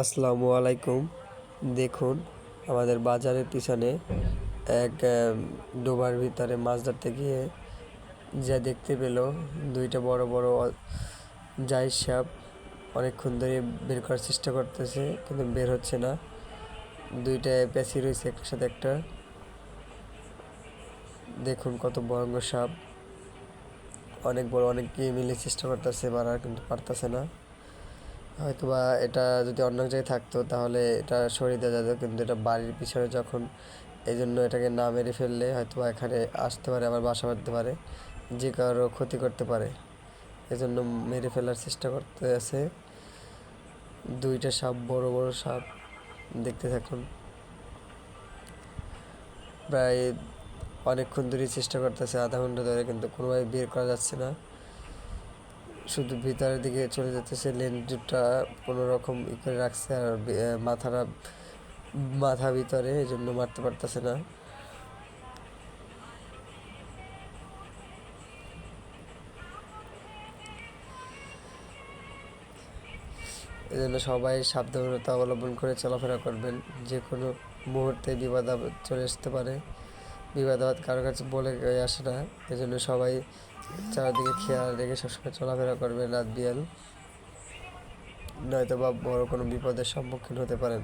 আসসালামু আলাইকুম। দেখুন, আমাদের বাজারের পিছনে এক ডোবার ভিতরে মাছ ধরতে গিয়ে যা দেখতে পেল, দুইটা বড় বড় জাইর সাপ অনেকক্ষণ ধরে বের করার চেষ্টা করতেছে, কিন্তু বের হচ্ছে না। দুইটা প্যাঁচি রয়েছে একটার সাথে একটা। দেখুন কত ভয়ঙ্কর সাপ, অনেক বড়, অনেককে মিলে চেষ্টা করতেছে মারার, কিন্তু পারতেছে না। হয়তোবা এটা যদি অন্য জায়গায় থাকতো তাহলে এটা সরিয়ে দেওয়া যেত, কিন্তু এটা বাড়ির পিছনে যখন, এই জন্য এটাকে না মেরে ফেললে হয়তোবা এখানে আসতে পারে, আবার বাসা বাঁধতে পারে, যে কারো ক্ষতি করতে পারে। এজন্য মেরে ফেলার চেষ্টা করতে আছে। দুইটা সাপ, বড় বড় সাপ, দেখতে থাকুন। প্রায় অনেকক্ষণ ধরেই চেষ্টা করতেছে, আধা ঘন্টা ধরে, কিন্তু কোনোভাবে বের করা যাচ্ছে না। শুধু ভিতরের দিকে চলে যেতেছে, লেন্সটা কোনো রকম ই করে রাখছে, আর মাথা ভিতরে, এই জন্য মারতে পারতেছে না। এই জন্য সবাই সাবধানতা অবলম্বন করে চলাফেরা করবেন। যে কোনো মুহূর্তে বিপদ আপদ চলে আসতে পারে। বিপদ আপদ কারো কাছে বলে আসে না, এই জন্য সবাই চারিদিকে খেয়াল রেখে সবসময় চলাফেরা করবেন রাত বিয়াল, নয়তো বা বড় কোনো বিপদের সম্মুখীন হতে পারেন।